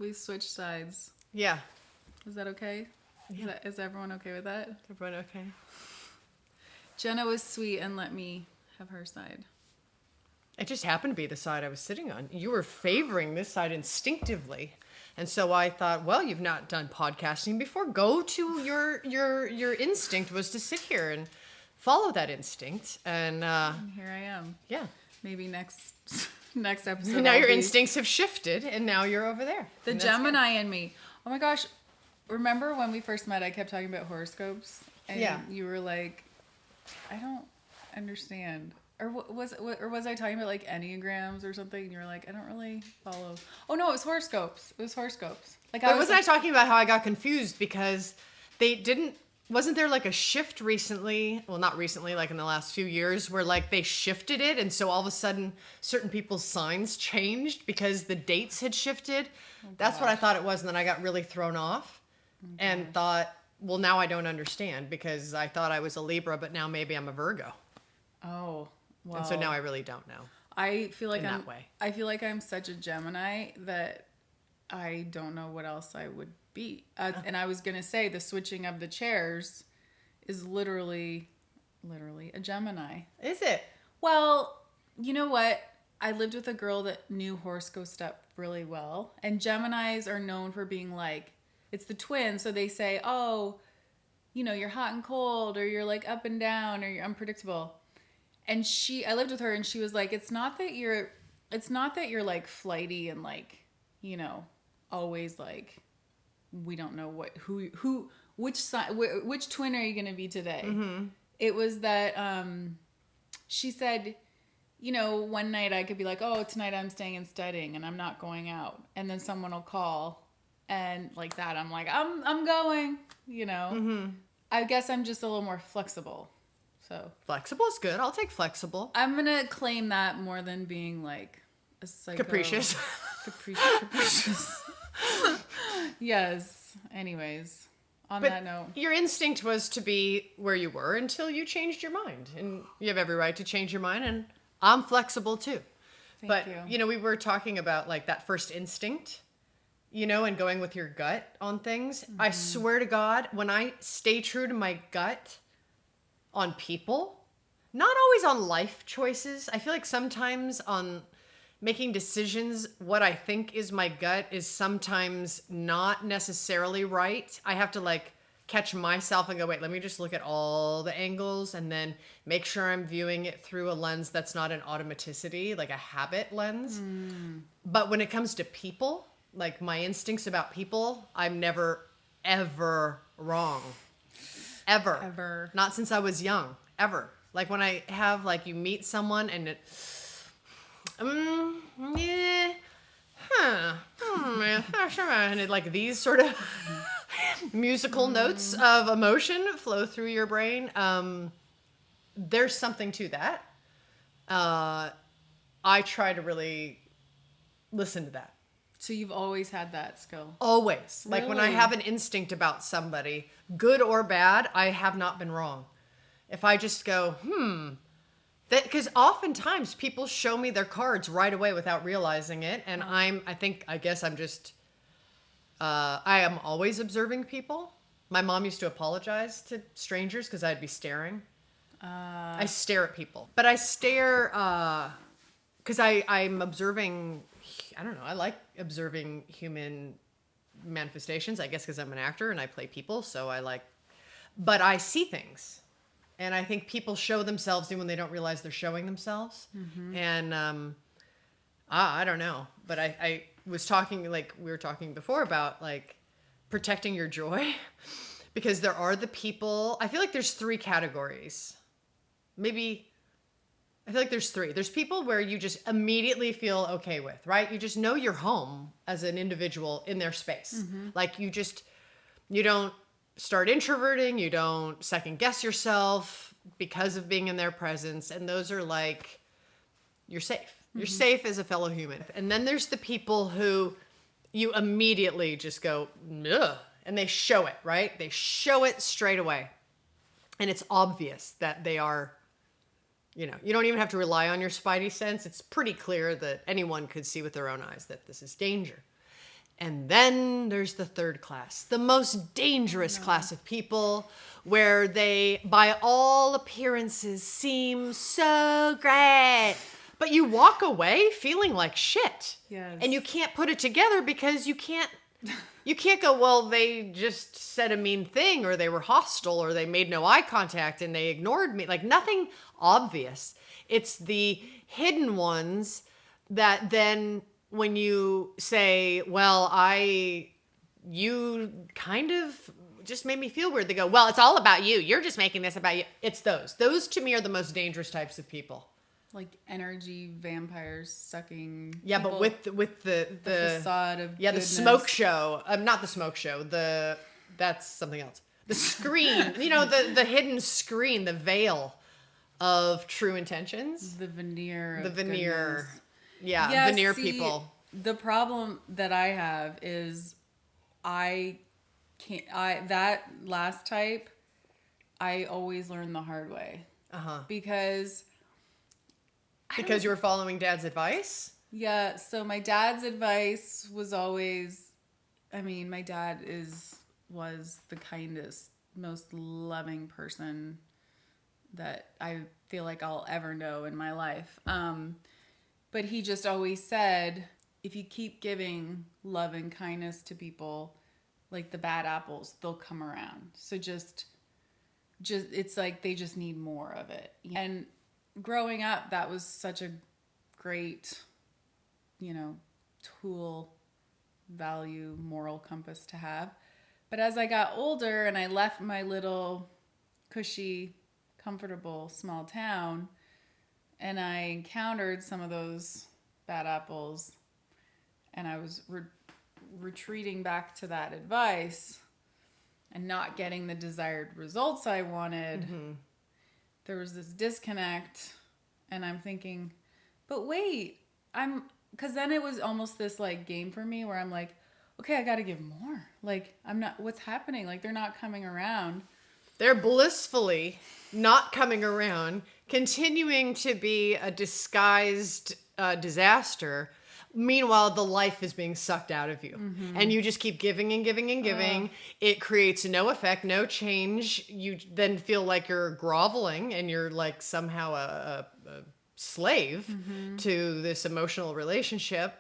we switch sides. Yeah. Is that okay? Yeah. Is everyone okay with that? Everyone okay? Jenna was sweet and let me have her side. It just happened to be the side I was sitting on. You were favoring this side instinctively. And so I thought, well, you've not done podcasting before. Go to your instinct was to sit here and follow that instinct. And here I am. yeah. Maybe next episode. Now your instincts have shifted and now you're over there. The Gemini in me. Oh my gosh. Remember when we first met, I kept talking about horoscopes? And you were like, I don't understand. Or was I talking about like enneagrams or something? And you were like, I don't really follow. Oh no, it was horoscopes. Like, wasn't I talking about how I got confused because wasn't there like a shift recently? Well, not recently, like in the last few years, where like they shifted it, and so all of a sudden certain people's signs changed because the dates had shifted. That's what I thought it was, and then I got really thrown off and thought, well, now I don't understand because I thought I was a Libra, but now maybe I'm a Virgo. Oh. Wow. And so now I really don't know. I feel like that way. I feel like I'm such a Gemini that I don't know what else I would be. And I was gonna say the switching of the chairs is literally a Gemini. Is it? Well, you know what? I lived with a girl that knew horoscope stuff really well, and Geminis are known for being like, it's the twins, so they say, oh, you know, you're hot and cold, or you're like up and down, or you're unpredictable. And I lived with her, and she was like, it's not that you're like flighty and like, you know, always like, we don't know which twin are you going to be today? Mm-hmm. It was that, she said, you know, one night I could be like, oh, tonight I'm staying and studying and I'm not going out. And then someone will call and like that. I'm like, I'm going, you know, I guess I'm just a little more flexible. So flexible is good. I'll take flexible. I'm gonna claim that more than being like a psycho. Capricious. Capricious. Yes. Anyways, on that note, your instinct was to be where you were until you changed your mind, and you have every right to change your mind. And I'm flexible too. Thank you. You know, we were talking about like that first instinct, you know, and going with your gut on things. Mm-hmm. I swear to God, when I stay true to my gut on people, not always on life choices. I feel like sometimes on making decisions, what I think is my gut is sometimes not necessarily right. I have to like catch myself and go, wait, let me just look at all the angles and then make sure I'm viewing it through a lens that's not an automaticity, like a habit lens. But when it comes to people, like my instincts about people, I'm never, ever wrong. Ever. Not since I was young. Ever. Like when I have, like, you meet someone and it, and it, like these sort of musical notes of emotion flow through your brain. There's something to that. I try to really listen to that. So you've always had that skill? Always. Really? Like when I have an instinct about somebody, good or bad, I have not been wrong. If I just go, that, because oftentimes people show me their cards right away without realizing it. And I am always observing people. My mom used to apologize to strangers because I'd be staring. I stare at people. But I stare because I'm observing, I don't know, I like observing human manifestations, I guess because I'm an actor and I play people, so but I see things. And I think people show themselves even when they don't realize they're showing themselves. Mm-hmm. And I don't know, but I was talking, like we were talking before about like protecting your joy because there are the people, I feel like there's 3 categories. Maybe I feel like there's 3. There's people where you just immediately feel okay with, right? You just know you're home as an individual in their space. Mm-hmm. Like you don't start introverting, you don't second guess yourself because of being in their presence. And those are like, you're safe. Mm-hmm. You're safe as a fellow human. And then there's the people who you immediately just go, ugh, and they show it, right? They show it straight away. And it's obvious that they are, you know, you don't even have to rely on your spidey sense. It's pretty clear that anyone could see with their own eyes that this is danger. And then there's the third class, the most dangerous class of people, where they, by all appearances, seem so great. But you walk away feeling like shit. Yes. And you can't put it together because you can't go, well, they just said a mean thing, or they were hostile, or they made no eye contact and they ignored me. Like, nothing obvious. It's the hidden ones that then when you say, well, you kind of just made me feel weird. They go, well, it's all about you. You're just making this about you. It's those. Those to me are the most dangerous types of people. Like energy vampires sucking. Yeah, people, but with the facade of the goodness. smoke show. Not the smoke show. That's something else. The screen. The hidden screen, the veil of true intentions. The veneer. The veneer. Goodness. Yeah, veneer people. The problem that I have is that last type, I always learn the hard way. Because you were following Dad's advice? Yeah, so my dad's advice was always, my dad was the kindest, most loving person that I feel like I'll ever know in my life. But he just always said, if you keep giving love and kindness to people, like the bad apples, they'll come around. So just it's like they just need more of it. And growing up, that was such a great, tool, value, moral compass to have. But as I got older and I left my little cushy, comfortable small town, and I encountered some of those bad apples, and I was retreating back to that advice and not getting the desired results I wanted, there was this disconnect, and I'm thinking, but wait, because then it was almost this like game for me where I'm like, okay, I got to give more. Like, what's happening? Like, they're not coming around. They're blissfully not coming around, continuing to be a disguised disaster. Meanwhile, the life is being sucked out of you. And you just keep giving and giving and giving. It creates no effect, no change. You then feel like you're groveling and you're like somehow a slave to this emotional relationship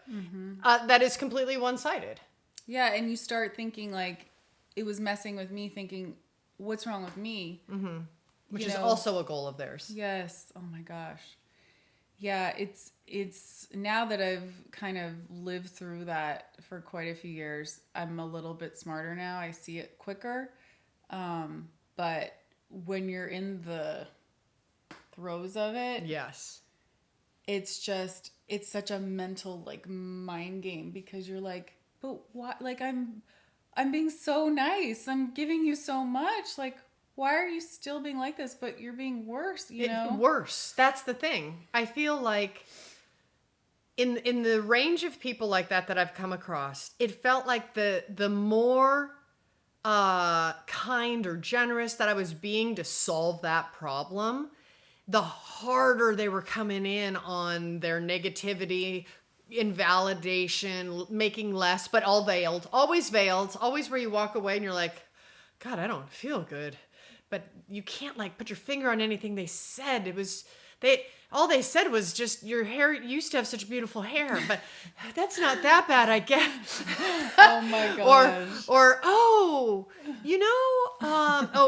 that is completely one-sided. Yeah, and you start thinking like it was messing with me, thinking, what's wrong with me? Which is also a goal of theirs. Yes. Oh my gosh. Yeah, it's now that I've kind of lived through that for quite a few years, I'm a little bit smarter now. I see it quicker. But when you're in the throes of it, yes, it's such a mental like mind game, because you're like, but what? Like I'm being so nice. I'm giving you so much. Like, why are you still being like this? But you're being worse, you know? Worse. That's the thing. I feel like in the range of people like that I've come across, it felt like the more kind or generous that I was being to solve that problem, the harder they were coming in on their negativity, invalidation, making less, but all veiled, always where you walk away and you're like, God, I don't feel good. But you can't like put your finger on anything they said. All they said was just, your hair used to have such beautiful hair, but that's not that bad, I guess. Oh my gosh. Or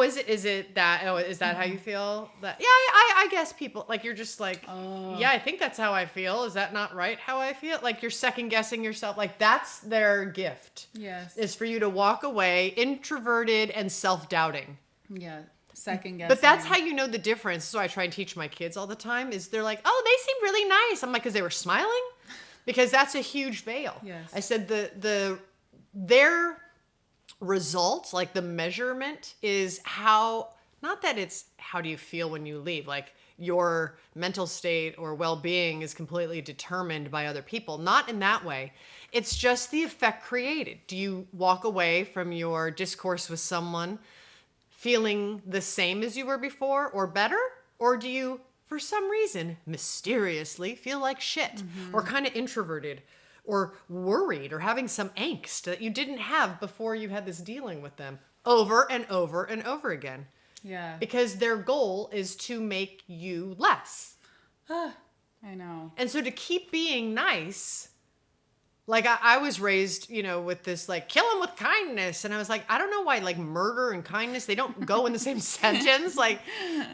is it that? Oh, is that how you feel? That I guess people like, you're just like, yeah, I think that's how I feel. Is that not right? How I feel? Like, you're second guessing yourself. Like, that's their gift. Yes, is for you to walk away introverted and self-doubting. Yeah. Second guessing. But that's how you know the difference. So I try and teach my kids all the time is they're like, oh, they seem really nice. I'm like, because they were smiling? Because that's a huge veil. Yes. I said their result, like the measurement is not that it's how do you feel when you leave? Like, your mental state or well-being is completely determined by other people. Not in that way. It's just the effect created. Do you walk away from your discourse with someone feeling the same as you were before or better? Or do you, for some reason, mysteriously feel like shit or kind of introverted or worried or having some angst that you didn't have before you had this dealing with them over and over and over again. Yeah. Because their goal is to make you less. I know. And so to keep being nice, like I was raised, you know, with this like kill them with kindness, and I was like, I don't know why like murder and kindness, they don't go in the same sentence, like,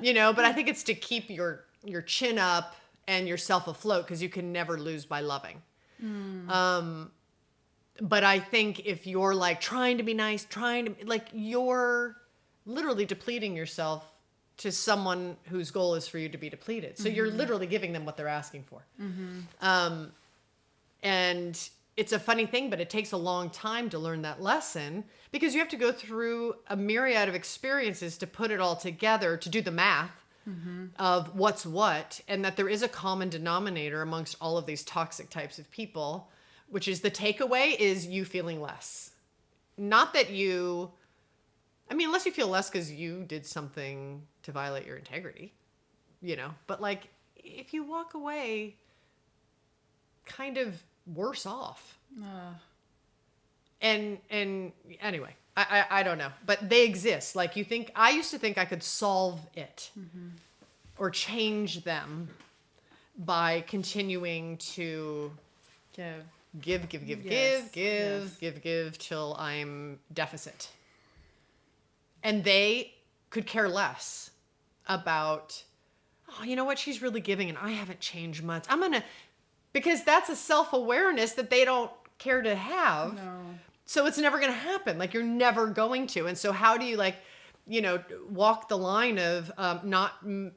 you know, but I think it's to keep your chin up and yourself afloat, because you can never lose by loving. But I think if you're like trying to be nice, like you're literally depleting yourself to someone whose goal is for you to be depleted. So you're literally giving them what they're asking for. And it's a funny thing, but it takes a long time to learn that lesson, because you have to go through a myriad of experiences to put it all together, to do the math of what's what, and that there is a common denominator amongst all of these toxic types of people, which is the takeaway is you feeling less. Not that you, I mean, unless you feel less because you did something to violate your integrity, you know, but like if you walk away kind of worse off. And anyway, I don't know, but they exist. Like I used to think I could solve it or change them by continuing to give till I'm deficit. And they could care less about, oh, you know what? She's really giving and I haven't changed much. Because that's a self-awareness that they don't care to have. No. So it's never going to happen. Like you're never going to. And so how do you like, you know, walk the line of not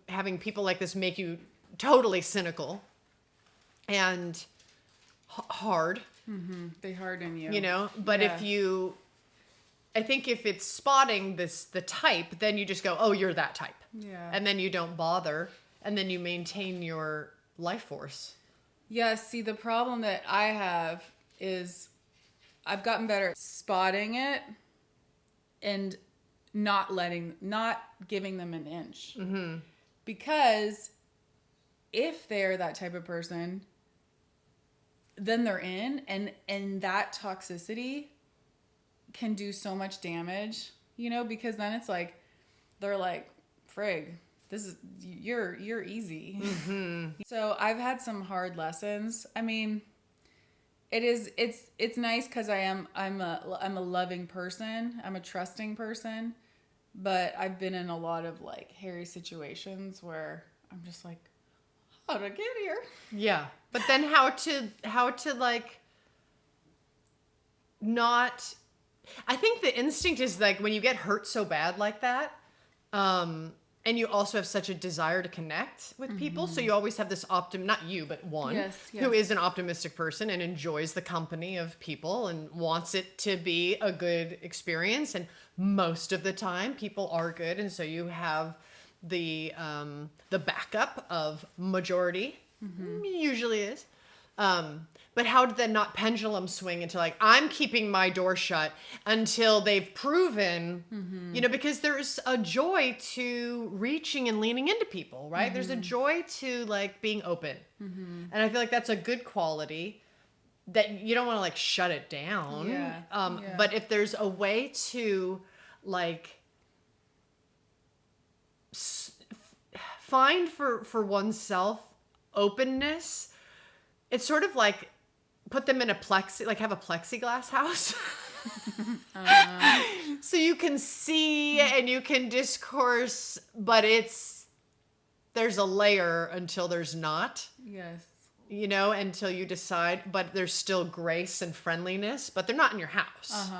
having people like this make you totally cynical and hard. They harden you. You know, but Yeah. I think if it's spotting the type, then you just go, oh, you're that type. Yeah. And then you don't bother. And then you maintain your life force. Yeah, see, the problem that I have is I've gotten better at spotting it and not giving them an inch. Because if they're that type of person, then they're in, and that toxicity can do so much damage, you know, because then it's like, they're like, frig, this is, you're easy. So I've had some hard lessons. I mean, it's nice because I'm a loving person. I'm a trusting person, but I've been in a lot of like hairy situations where I'm just like, how to get here? Yeah. But then how to like not, I think the instinct is like when you get hurt so bad like that, and you also have such a desire to connect with people. So you always have this not you, but one who is an optimistic person and enjoys the company of people and wants it to be a good experience. And most of the time people are good. And so you have the backup of majority, usually is. But how did that not pendulum swing into like, I'm keeping my door shut until they've proven, you know, because there's a joy to reaching and leaning into people, right? There's a joy to like being open. And I feel like that's a good quality that you don't want to like shut it down. But if there's a way to like find for oneself openness, it's sort of like put them in have a plexiglass house. So you can see and you can discourse, but there's a layer until there's not. Yes. You know, until you decide, but there's still grace and friendliness, but they're not in your house.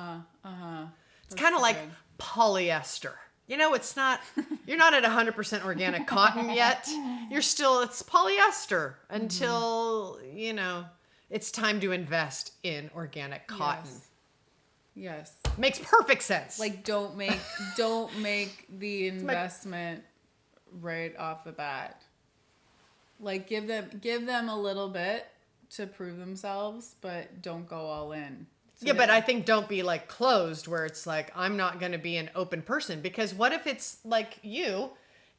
It's kind of like polyester. You know, it's not, you're not at 100% organic cotton yet. It's polyester until, you know, it's time to invest in organic cotton. Yes. Makes perfect sense. Like don't make the investment right off the bat. Like give them a little bit to prove themselves, but don't go all in. Yeah, but I think don't be like closed where it's like, I'm not going to be an open person, because what if it's like you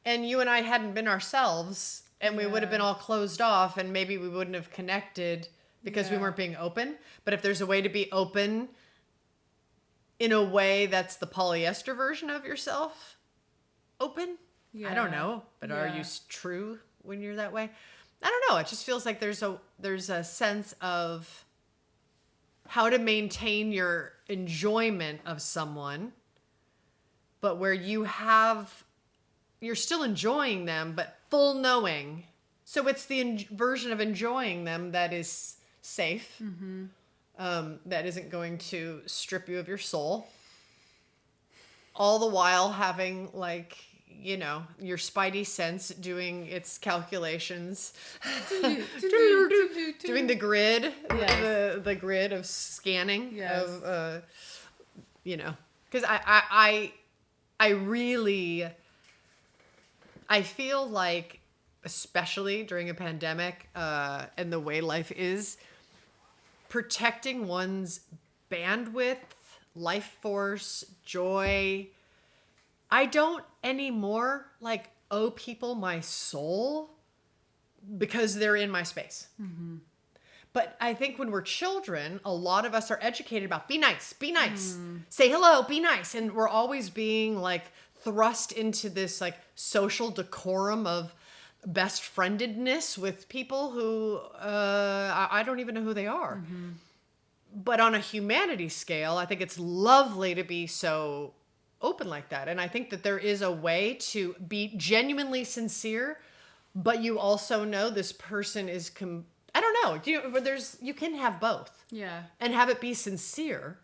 and I hadn't been ourselves and we would have been all closed off and maybe we wouldn't have connected because we weren't being open. But if there's a way to be open in a way that's the polyester version of yourself, open, I don't know. But are you true when you're that way? I don't know. It just feels like there's a sense of how to maintain your enjoyment of someone, but where you're still enjoying them, but full knowing. So it's the version of enjoying them that is safe, that isn't going to strip you of your soul, all the while having, like, you know, your Spidey-Sense doing its calculations, doing the grid, the grid of scanning of, you know, because I feel like, especially during a pandemic, and the way life is, protecting one's bandwidth, life force, joy. I don't anymore like owe people my soul because they're in my space. But I think when we're children, a lot of us are educated about be nice, say hello, be nice. And we're always being like thrust into this like social decorum of best friendedness with people who I don't even know who they are. But on a humanity scale, I think it's lovely to be so open like that. And I think that there is a way to be genuinely sincere, but you also know this person is I don't know. You can have both. Yeah. And have it be sincere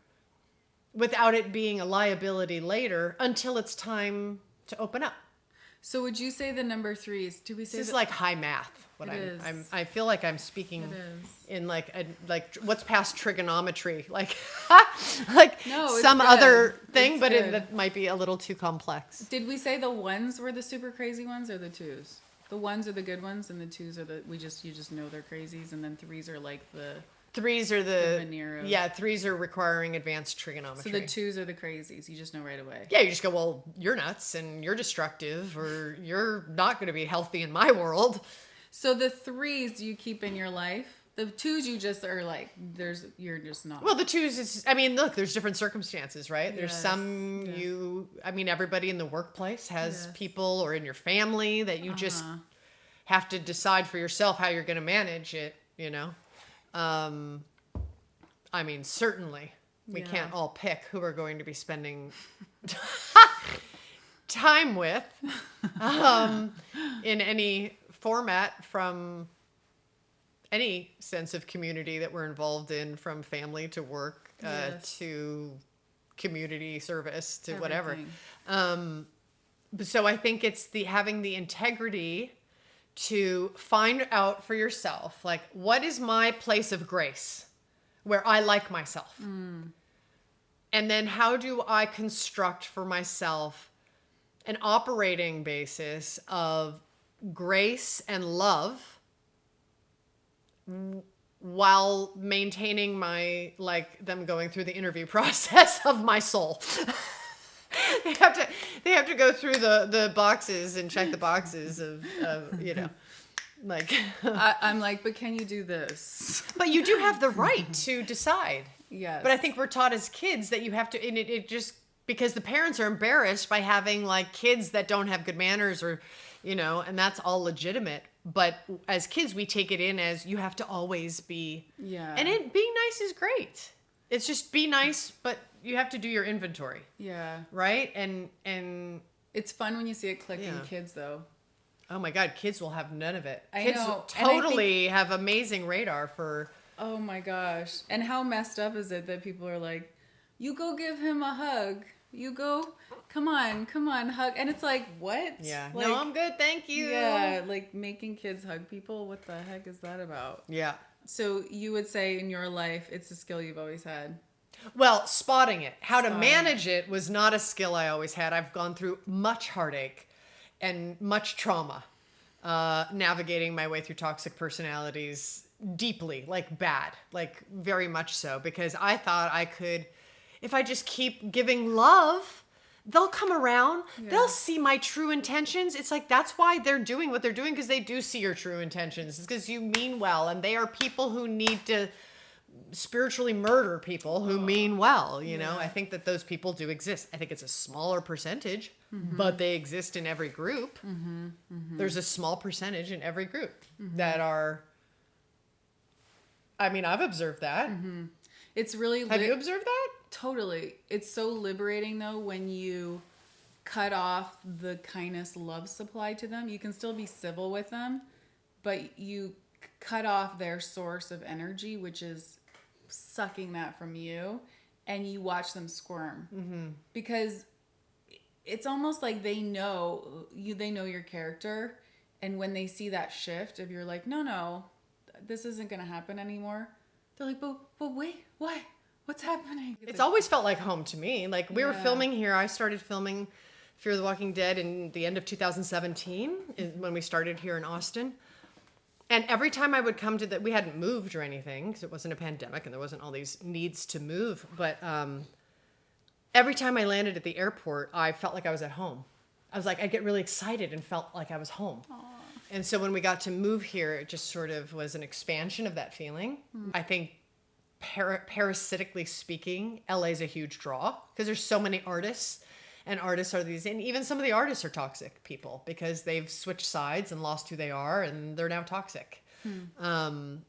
without it being a liability later until it's time to open up. So would you say the number 3 is, do we say this is like high math? I feel like I'm speaking in like what's past trigonometry, like some other thing, but that might be a little too complex. Did we say the 1s were the super crazy ones or the 2s? The 1s are the good ones and the 2s are you just know they're crazies, and then 3s are like the 3s are the veneer of, 3s are requiring advanced trigonometry. So the 2s are the crazies. You just know right away. Yeah, you just go, well, you're nuts and you're destructive, or you're not going to be healthy in my world. So the 3s you keep in your life. The 2s you just are like, you're just not. Well, the 2s is, I mean, look, there's different circumstances, right? There's some everybody in the workplace has people, or in your family, that you just have to decide for yourself how you're going to manage it, you know? I mean, certainly we can't all pick who we're going to be spending time with, in any format, from any sense of community that we're involved in, from family to work, to community service to whatever. So I think it's having the integrity to find out for yourself, like, what is my place of grace where I like myself? And then how do I construct for myself an operating basis of grace and love while maintaining my, like, them going through the interview process of my soul. They have to go through the boxes and check the boxes of you know, like. I'm like, but can you do this? But you do have the right to decide. Yes. But I think we're taught as kids that you have to, and it just, because the parents are embarrassed by having like kids that don't have good manners, or, you know, and that's all legitimate. But as kids, we take it in as you have to always be. Yeah. And being nice is great. It's just be nice, but you have to do your inventory. Yeah. Right? And it's fun when you see it click in kids, though. Oh my God, kids will have none of it. I know. Totally have amazing radar for. Oh my gosh. And how messed up is it that people are like, you go give him a hug. You go, come on, hug. And it's like, what? Yeah. Like, no, I'm good, thank you. Yeah, like making kids hug people. What the heck is that about? Yeah. So you would say in your life, it's a skill you've always had? Well, spotting it. How to manage it was not a skill I always had. I've gone through much heartache and much trauma, navigating my way through toxic personalities deeply, like bad, like very much so, because I thought I could, if I just keep giving love, they'll come around. Yeah. They'll see my true intentions. It's like, that's why they're doing what they're doing, because they do see your true intentions. It's because you mean well, and they are people who need to spiritually murder people who mean well, you know. I think that those people do exist. I think it's a smaller percentage, but they exist in every group. There's a small percentage in every group that are, I mean, I've observed that. It's really Have you observed that? Totally. It's so liberating though when you cut off the kindness love supply to them. You can still be civil with them, but you cut off their source of energy, which is sucking that from you, and you watch them squirm. Because it's almost like they know your character, and when they see that shift, if you're like, no, this isn't gonna happen anymore, they're like, but wait, why? What's happening? It's always felt like home to me. Like, we were filming here. I started filming Fear the Walking Dead in the end of 2017 when we started here in Austin. And every time I would come to we hadn't moved or anything because it wasn't a pandemic and there wasn't all these needs to move. But every time I landed at the airport, I felt like I was at home. I was like, I'd get really excited and felt like I was home. Aww. And so when we got to move here, it just sort of was an expansion of that feeling. I think parasitically speaking, LA is a huge draw because there's so many artists, and artists are these, and even some of the artists are toxic people because they've switched sides and lost who they are, and they're now toxic. And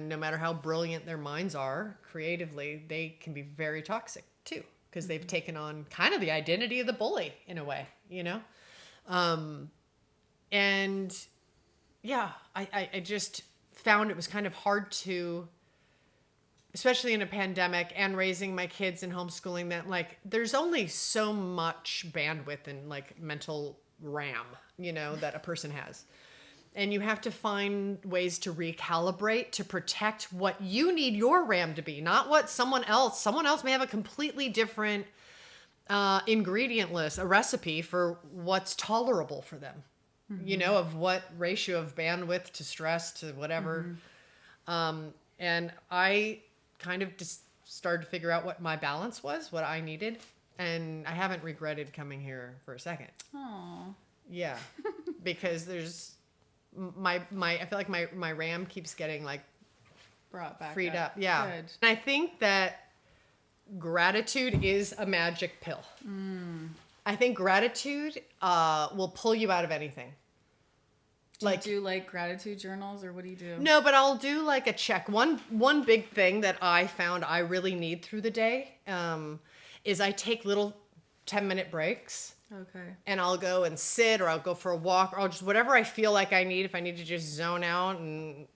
no matter how brilliant their minds are creatively, they can be very toxic too because they've taken on kind of the identity of the bully in a way, you know? And yeah, I just found it was kind of hard to, especially in a pandemic and raising my kids and homeschooling them, like there's only so much bandwidth and like mental RAM, you know, that a person has. And you have to find ways to recalibrate to protect what you need your RAM to be, not what someone else may have a completely different ingredient list, a recipe for what's tolerable for them, you know, of what ratio of bandwidth to stress to whatever. And I kind of just started to figure out what my balance was, what I needed. And I haven't regretted coming here for a second. Aww. Yeah. Because there's I feel like my RAM keeps getting like Brought back freed up. Good. Yeah. And I think that gratitude is a magic pill. I think gratitude will pull you out of anything. Do you do like gratitude journals, or what do you do? No, but I'll do like a check. One big thing that I found I really need through the day is I take little 10-minute breaks. Okay. And I'll go and sit, or I'll go for a walk, or I'll just whatever I feel like I need. If I need to just zone out and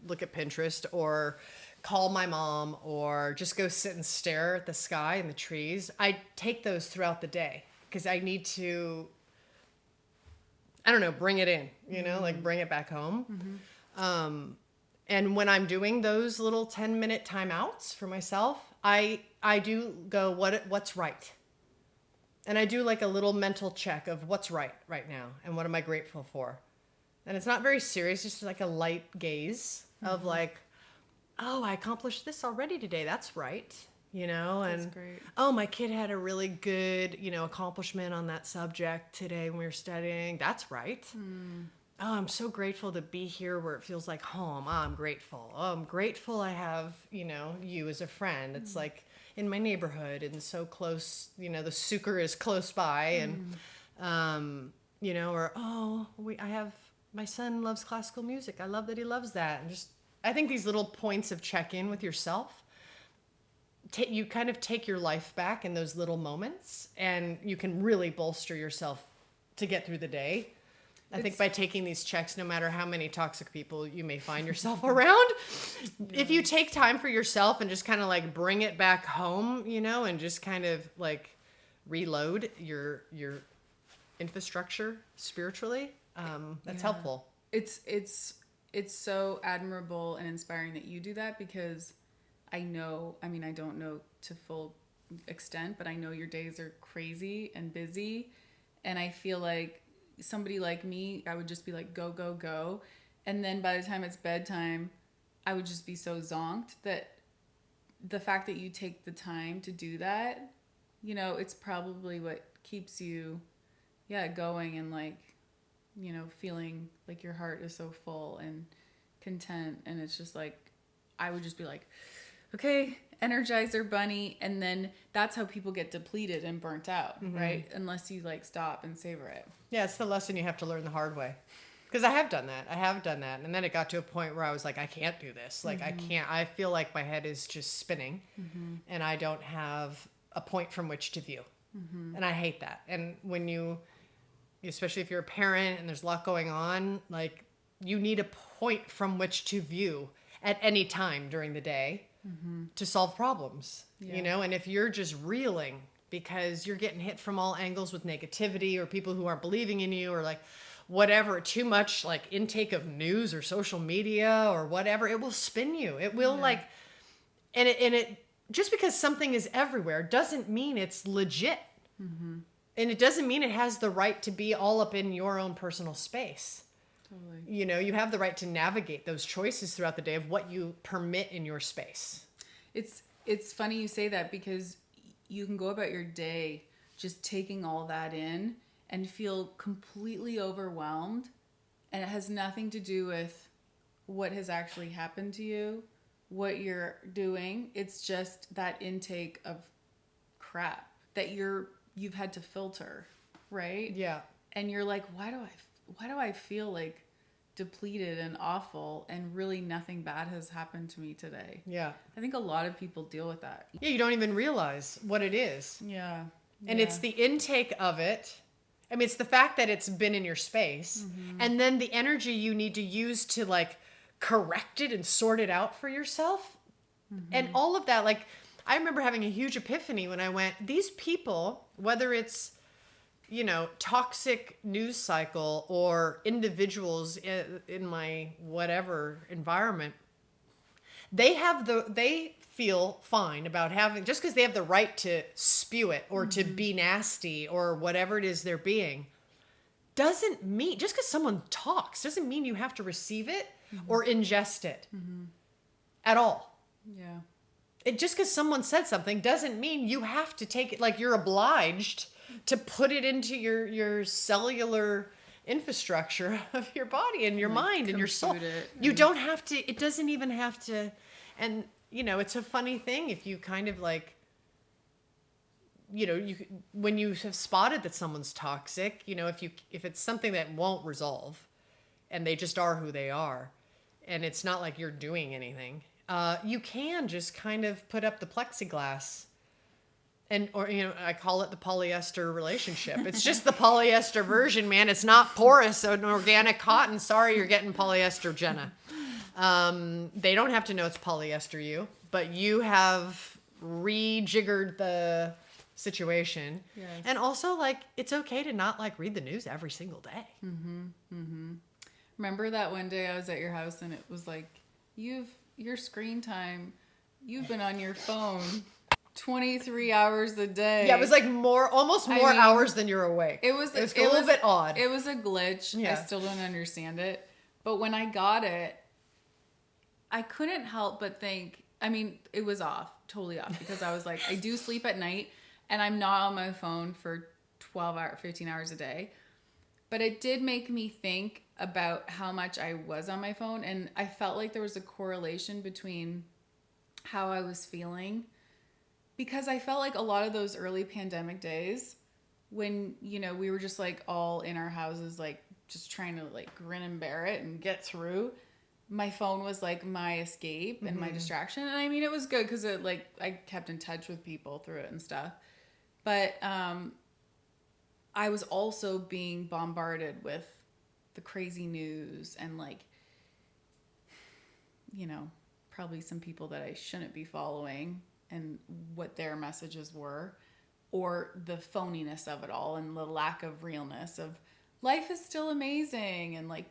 look at Pinterest, or call my mom, or just go sit and stare at the sky and the trees, I take those throughout the day because I need to, I don't know, bring it in, you know, like bring it back home. And when I'm doing those little 10-minute timeouts for myself, I do go, what's right? And I do like a little mental check of what's right now and what am I grateful for. And it's not very serious, just like a light gaze of like, oh, I accomplished this already today. That's right. You know, and That's great. Oh, my kid had a really good, you know, accomplishment on that subject today when we were studying. That's right. Oh, I'm so grateful to be here where it feels like home. Oh, I'm grateful. Oh, I'm grateful I have, you know, you as a friend. It's like in my neighborhood and so close, you know, the Sucre is close by, and, you know, or, oh, my son loves classical music. I love that he loves that. And just, I think these little points of check-in with yourself, you kind of take your life back in those little moments, and you can really bolster yourself to get through the day. I think by taking these checks, no matter how many toxic people you may find yourself around, if you take time for yourself and just kind of like bring it back home, you know, and just kind of like reload your infrastructure spiritually, that's helpful. It's so admirable and inspiring that you do that, because I don't know to full extent, but I know your days are crazy and busy, and I feel like somebody like me, I would just be like, go, go, go. And then by the time it's bedtime, I would just be so zonked that the fact that you take the time to do that, it's probably what keeps you, going and like, feeling like your heart is so full and content. And it's just like, I would just be like, okay, Energizer Bunny. And then that's how people get depleted and burnt out, right? Unless you like stop and savor it. Yeah, it's the lesson you have to learn the hard way. Because I have done that. And then it got to a point where I was like, I can't do this. Like, I can't. I feel like my head is just spinning and I don't have a point from which to view. And I hate that. And when you, especially if you're a parent and there's a lot going on, like, you need a point from which to view at any time during the day to solve problems, and if you're just reeling because you're getting hit from all angles with negativity or people who aren't believing in you or like whatever, too much like intake of news or social media or whatever, it will spin you. It will and it just because something is everywhere doesn't mean it's legit. And it doesn't mean it has the right to be all up in your own personal space. Totally. You have the right to navigate those choices throughout the day of what you permit in your space. It's funny you say that because you can go about your day just taking all that in and feel completely overwhelmed, and it has nothing to do with what has actually happened to you, what you're doing. It's just that intake of crap that you've had to filter, right? Yeah. And you're like, why do I feel like depleted and awful and really nothing bad has happened to me today? Yeah. I think a lot of people deal with that. Yeah, you don't even realize what it is. Yeah. And it's the intake of it. I mean, it's the fact that it's been in your space and then the energy you need to use to like correct it and sort it out for yourself. And all of that, like, I remember having a huge epiphany when I went, these people, whether it's toxic news cycle or individuals in my whatever environment, they feel fine about having, just because they have the right to spew it or to be nasty or whatever it is they're being, doesn't mean, just because someone talks doesn't mean you have to receive it or ingest it at all. Yeah. It just because someone said something doesn't mean you have to take it, like you're obliged to put it into your cellular infrastructure of your body and your mind and your soul. You don't have to, it doesn't even have to. And, it's a funny thing if you kind of like, when you have spotted that someone's toxic, if it's something that won't resolve and they just are who they are and it's not like you're doing anything, you can just kind of put up the plexiglass. Or I call it the polyester relationship. It's just the polyester version, man. It's not porous and organic cotton. Sorry, you're getting polyester, Jenna. They don't have to know it's polyester, but you have rejiggered the situation. Yes. And also, like, it's okay to not like read the news every single day. Remember that one day I was at your house and it was like, your screen time, you've been on your phone 23 hours a day. Yeah, it was like almost more hours than you're awake. It was a little bit odd. It was a glitch. Yeah. I still don't understand it. But when I got it, I couldn't help but think, it was off, totally off, because I was like, I do sleep at night and I'm not on my phone for 15 hours a day. But it did make me think about how much I was on my phone, and I felt like there was a correlation between how I was feeling. Because I felt like a lot of those early pandemic days when, we were just like all in our houses, like just trying to like grin and bear it and get through, my phone was like my escape and my distraction. And it was good because it like, I kept in touch with people through it and stuff. But I was also being bombarded with the crazy news and like, probably some people that I shouldn't be following and what their messages were, or the phoniness of it all and the lack of realness of life is still amazing and like,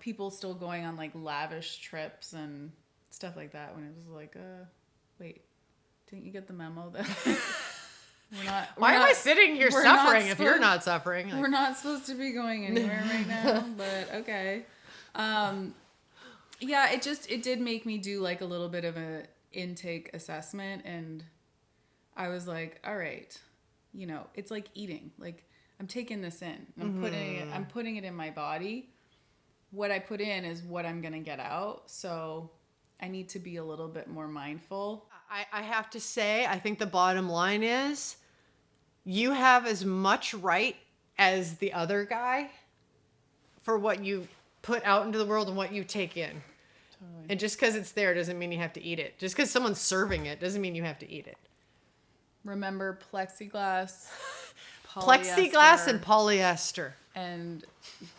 people still going on like lavish trips and stuff like that, when it was like, wait, didn't you get the memo that why am I sitting here suffering if you're not suffering? We're not supposed to be going anywhere right now, but okay. Yeah, it did make me do like a little bit of a intake assessment, and I was like, all right, you know, it's like eating. Like I'm taking this in. I'm putting it in my body. What I put in is what I'm going to get out. So I need to be a little bit more mindful. I have to say, I think the bottom line is you have as much right as the other guy for what you put out into the world and what you take in. Totally. And just because it's there doesn't mean you have to eat it. Just because someone's serving it doesn't mean you have to eat it. Remember plexiglass, plexiglass and polyester. And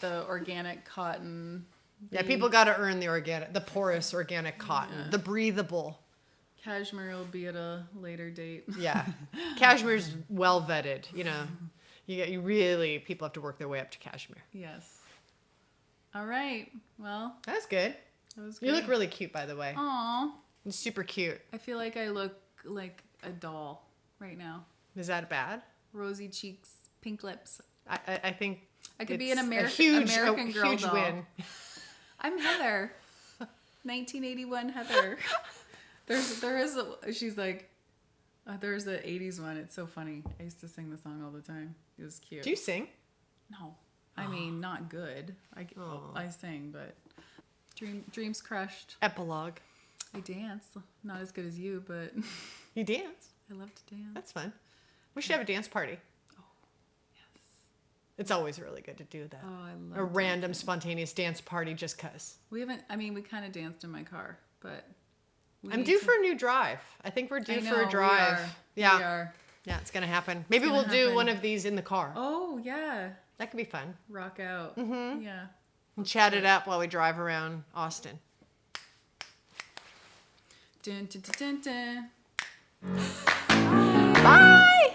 the organic cotton. Yeah, people got to earn the porous organic cotton, the breathable. Cashmere will be at a later date. Yeah. Cashmere's well vetted, you know. You really, people have to work their way up to cashmere. Yes. All right. Well. That's good. That was good. You look really cute, by the way. Aw. You're super cute. I feel like I look like a doll right now. Is that bad? Rosy cheeks, pink lips. I think I could be an American girl huge doll. win. I'm Heather. 1981 Heather. She's like, there's an 80s one. It's so funny. I used to sing the song all the time. It was cute. Do you sing? No. I mean, not good. I sing, but dreams crushed. Epilogue. I dance. Not as good as you, but... You dance? I love to dance. That's fun. We should have a dance party. Oh, yes. It's always really good to do that. Oh, I love a random spontaneous dance party just cause. We kind of danced in my car, but... I'm due for a new drive. I think we're due for a drive. We are. Yeah, it's going to happen. Maybe we'll do one of these in the car. Oh, yeah. That could be fun. Rock out. Mm-hmm. Yeah. And chat it up while we drive around Austin. Dun, dun, dun, dun, dun. Bye!